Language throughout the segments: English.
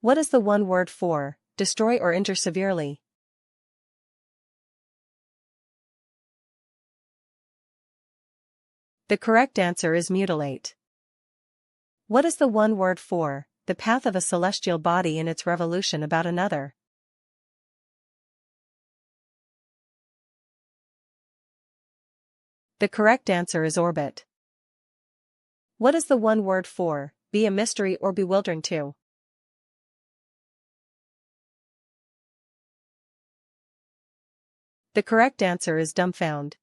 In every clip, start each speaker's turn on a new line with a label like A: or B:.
A: What is the one word for destroy or injure severely? The correct answer is mutilate. What is the one word for the path of a celestial body in its revolution about another? The correct answer is orbit. What is the one word for be a mystery or bewildering to? The correct answer is dumbfound.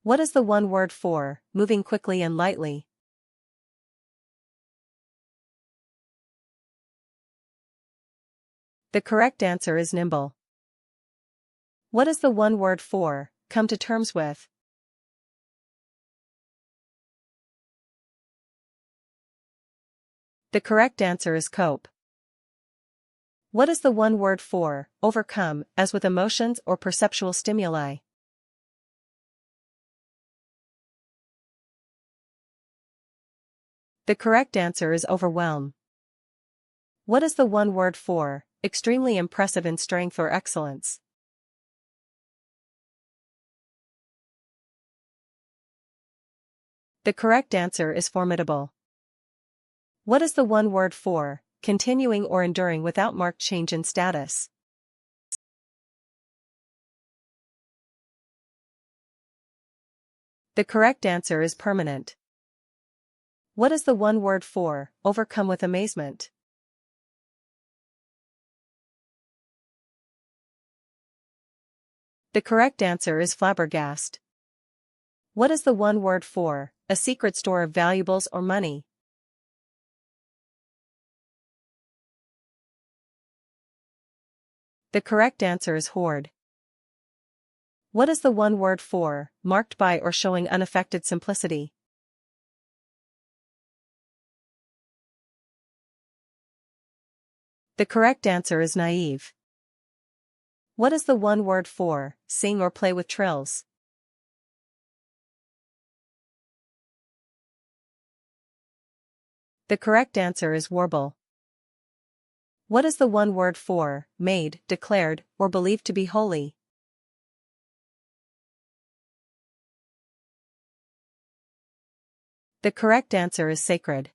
A: What is the one word for moving quickly and lightly? The correct answer is nimble. What is the one word for come to terms with? The correct answer is cope. What is the one word for overcome as with emotions or perceptual stimuli? The correct answer is overwhelm. What is the one word for extremely impressive in strength or excellence? The correct answer is formidable. What is the one word for continuing or enduring without marked change in status? The correct answer is permanent. What is the one word for overcome with amazement? The correct answer is flabbergast. What is the one word for a secret store of valuables or money? The correct answer is hoard. What is the one word for marked by or showing unaffected simplicity? The correct answer is naive. What is the one word for sing or play with trills? The correct answer is warble. What is the one word for made, declared, or believed to be holy? The correct answer is sacred.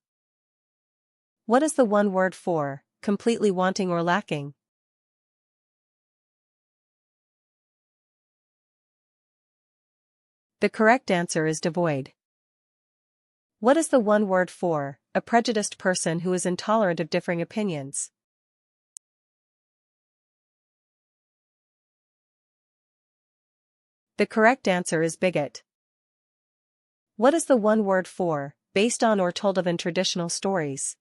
A: What is the one word for completely wanting or lacking? The correct answer is devoid. What is the one word for a prejudiced person who is intolerant of differing opinions? The correct answer is bigot. What is the one word for based on or told of in traditional stories?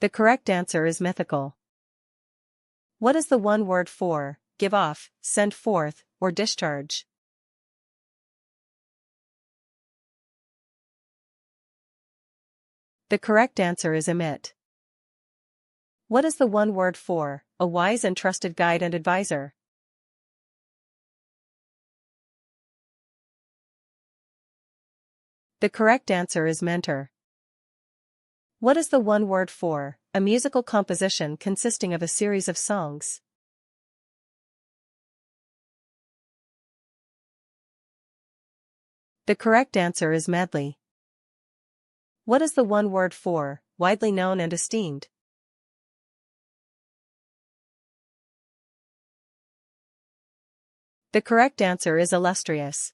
A: The correct answer is mythical. What is the one word for give off, send forth, or discharge? The correct answer is emit. What is the one word for a wise and trusted guide and advisor? The correct answer is mentor. What is the one word for a musical composition consisting of a series of songs? The correct answer is medley. What is the one word for widely known and esteemed? The correct answer is illustrious.